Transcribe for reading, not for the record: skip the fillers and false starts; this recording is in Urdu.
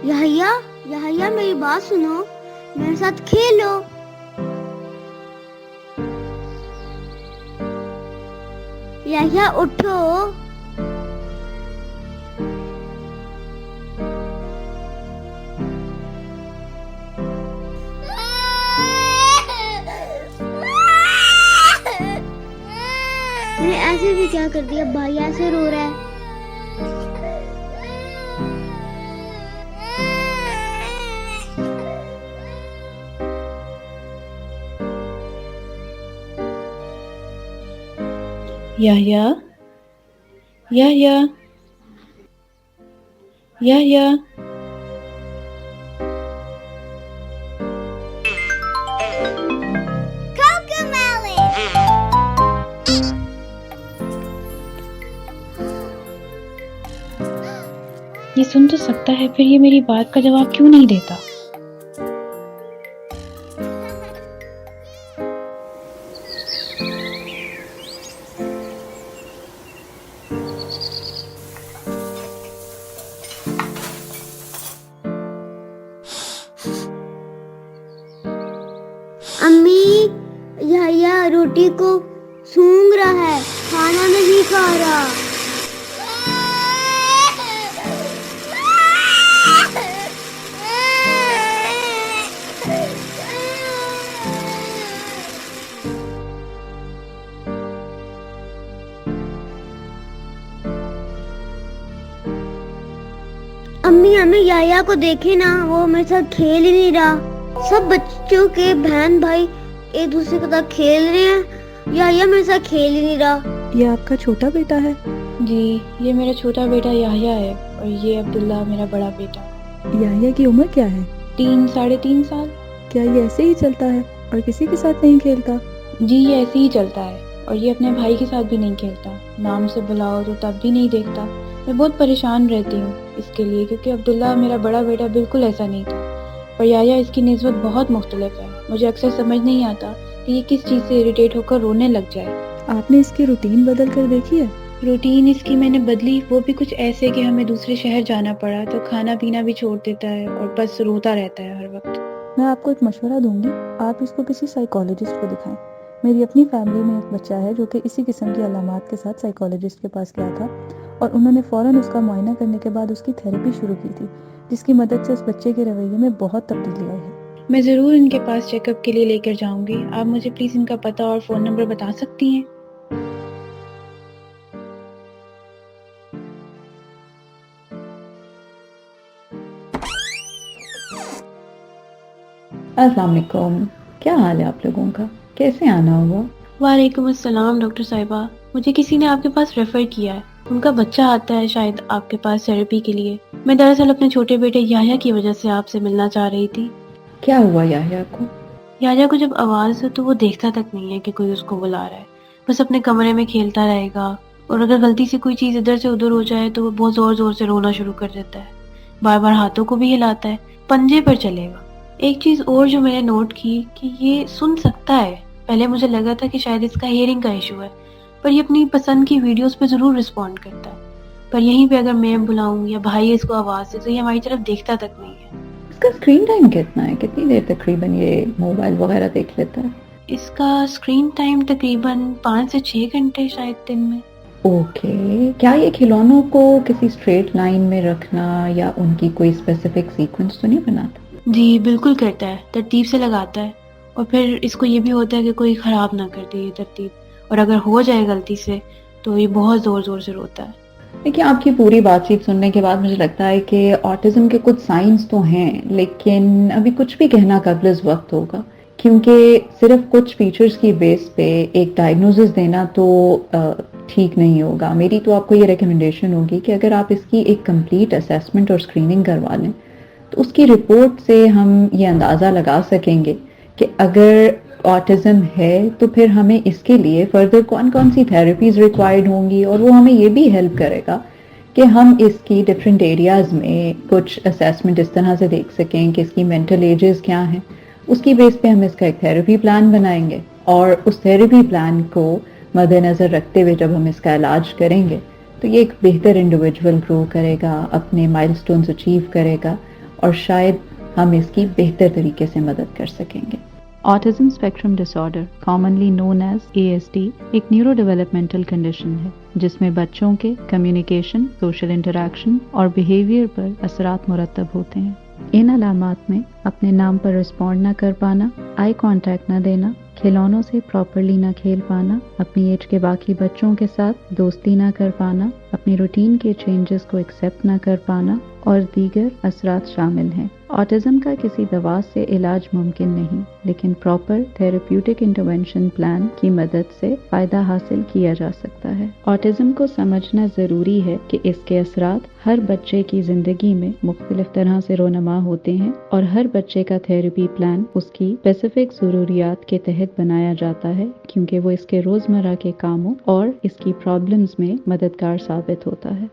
یحییٰ، یحییٰ میری بات سنو، میرے ساتھ کھیلو۔ یحییٰ اٹھو۔ میں نے ایسے بھی کیا کر دیا، بھائی ایسے رو رہا ہے۔ یحییٰ، یحییٰ، یحییٰ، یہ سن تو سکتا ہے، پھر یہ میری بات کا جواب کیوں نہیں دیتا؟ امی، یحییٰ روٹی کو سونگھ رہا ہے، کھانا نہیں کھا رہا۔ امی یحییٰ کو دیکھے نا، وہ میرے ساتھ کھیل ہی نہیں رہا۔ سب بچوں کے بہن بھائی ایک دوسرے کے ساتھ کھیل رہے ہیں، یحییٰ میرے ساتھ کھیل ہی نہیں رہا۔ یہ آپ کا چھوٹا بیٹا ہے؟ جی، یہ میرا چھوٹا بیٹا یحییٰ ہے، اور یہ عبداللہ میرا بڑا بیٹا۔ یحییٰ کی عمر کیا ہے؟ 3-3.5 سال۔ کیا یہ ایسے ہی چلتا ہے اور کسی کے ساتھ نہیں کھیلتا؟ جی، یہ ایسے ہی چلتا ہے، اور یہ اپنے بھائی کے ساتھ بھی نہیں کھیلتا، نام سے بلاؤ تو تب بھی نہیں دیکھتا۔ میں بہت پریشان رہتی ہوں اس کے لیے، کیونکہ عبداللہ میرا بڑا بیٹا بالکل ایسا نہیں تھا، اور یحییٰ اس کی نسبت بہت مختلف ہے۔ مجھے اکثر سمجھ نہیں آتا کہ یہ کس چیز سے اریٹیٹ ہو کر رونے لگ جائے۔ آپ نے اس کی روٹین بدل کر دیکھی ہے؟ روٹین اس کی میں نے بدلی، وہ بھی کچھ ایسے کہ ہمیں دوسرے شہر جانا پڑا تو کھانا پینا بھی چھوڑ دیتا ہے اور بس روتا رہتا ہے ہر وقت۔ میں آپ کو ایک مشورہ دوں گی، آپ اس کو کسی سائیکالوجسٹ کو دکھائیں۔ میری اپنی فیملی میں ایک بچہ ہے جو کہ اسی قسم کی علامات کے ساتھ سائیکالوجسٹ کے پاس گیا تھا، اور انہوں نے فوراً اس کا معائنہ کرنے کے بعد اس کی تھیراپی شروع کی تھی، جس کی مدد سے اس بچے کے رویے میں بہت تبدیلی آئی ہے۔ میں ضرور ان کے پاس چیک اپ کے لیے لے کر جاؤں گی۔ آپ مجھے پلیز ان کا پتہ اور فون نمبر بتا سکتی ہیں؟ السلام علیکم، کیا حال ہے آپ لوگوں کا؟ کیسے آنا ہوا؟ وعلیکم السلام ڈاکٹر صاحبہ، مجھے کسی نے آپ کے پاس ریفر کیا ہے، ان کا بچہ آتا ہے شاید آپ کے پاس تھراپی کے لیے۔ میں دراصل اپنے چھوٹے بیٹے یحییٰ کی وجہ سے آپ سے ملنا چاہ رہی تھی۔ کیا ہوا یحییٰ کو؟ یحییٰ کو جب آواز ہو تو وہ دیکھتا تک نہیں ہے کہ کوئی اس کو بلا رہا ہے، بس اپنے کمرے میں کھیلتا رہے گا، اور اگر غلطی سے کوئی چیز ادھر سے ادھر ہو جائے تو وہ بہت زور زور سے رونا شروع کر دیتا ہے، بار بار ہاتھوں کو بھی ہلاتا ہے، پنجے پر چلے گا۔ ایک چیز اور جو میں نے نوٹ کی کہ یہ سن سکتا ہے۔ پہلے مجھے لگا تھا کہ شاید اس کا ہیئرنگ کا ایشو ہے، پر یہ اپنی پسند کی ویڈیوز پہ ضرور رسپونڈ کرتا ہے، پر یہیں پہ اگر میں بلاؤں یا بھائی اس کو آواز دے تو یہ ہماری طرف دیکھتا تک نہیں ہے۔ اس کا اسکرین ٹائم کتنا ہے؟ کتنی دیر تقریباً یہ موبائل وغیرہ دیکھ لیتا ہے؟ اس کا اسکرین ٹائم تقریباً 5 سے 6 گھنٹے شاید دن میں۔ اوکے، کیا یہ کھلونوں کو کسی اسٹریٹ لائن میں رکھنا یا ان کی کوئی اسپیسیفک سیکوینس تو نہیں بناتا؟ جی بالکل کرتا ہے، ترتیب سے لگاتا ہے، اور پھر اس کو یہ بھی ہوتا ہے کہ کوئی خراب نہ کر دے یہ ترتیب، اور اگر ہو جائے غلطی سے تو یہ بہت زور زور سے روتا ہے۔ دیکھیں، آپ کی پوری بات چیت سننے کے بعد مجھے لگتا ہے کہ آٹزم کے کچھ سائنس تو ہیں، لیکن ابھی کچھ بھی کہنا قبل از وقت ہوگا، کیونکہ صرف کچھ فیچرز کی بیس پہ ایک ڈائگنوزس دینا تو ٹھیک نہیں ہوگا۔ میری تو آپ کو یہ ریکمنڈیشن ہوگی کہ اگر آپ اس کی ایک کمپلیٹ اسیسمنٹ اور اسکریننگ کروا لیں تو اس کی رپورٹ سے ہم یہ اندازہ لگا سکیں گے کہ اگر آٹزم ہے تو پھر ہمیں اس کے لیے فردر کون کون سی تھراپیز ریکوائرڈ ہوں گی، اور وہ ہمیں یہ بھی ہیلپ کرے گا کہ ہم اس کی ڈفرینٹ ایریاز میں کچھ اسیسمنٹ اس طرح سے دیکھ سکیں کہ اس کی مینٹل ایجز کیا ہیں، اس کی بیس پہ ہم اس کا ایک تھیراپی پلان بنائیں گے اور اس تھیراپی پلان کو مد نظر رکھتے ہوئے جب ہم اس کا علاج کریں گے تو یہ ایک بہتر انڈیویجول گرو کرے گا، اپنے مائل سٹونز اچیو کرے گا اور شاید ہم اس کی بہتر طریقے سے مدد کر سکیں گے۔ Autism spectrum disorder commonly known as ASD ایک نیورو ڈیولپمنٹل کنڈیشن ہے جس میں بچوں کے کمیونیکیشن، سوشل انٹریکشن اور بیہیویئر پر اثرات مرتب ہوتے ہیں۔ ان علامات میں اپنے نام پر رسپونڈ نہ کر پانا، آئی کانٹیکٹ نہ دینا، کھلونوں سے پراپرلی نہ کھیل پانا، اپنی ایج کے باقی بچوں کے ساتھ دوستی نہ کر پانا، اپنی روٹین کے چینجز کو ایکسیپٹ نہ کر پانا اور دیگر اثرات شامل ہیں۔ آٹزم کا کسی دوا سے علاج ممکن نہیں، لیکن پراپر تھیراپیوٹک انٹرونشن پلان کی مدد سے فائدہ حاصل کیا جا سکتا ہے۔ آٹزم کو سمجھنا ضروری ہے کہ اس کے اثرات ہر بچے کی زندگی میں مختلف طرح سے رونما ہوتے ہیں اور ہر بچے کا تھیراپی پلان اس کی اسپیسیفک ضروریات کے تحت بنایا جاتا ہے، کیونکہ وہ اس کے روزمرہ کے کاموں اور اس کی پرابلمز میں مددگار ثابت ہوتا ہے۔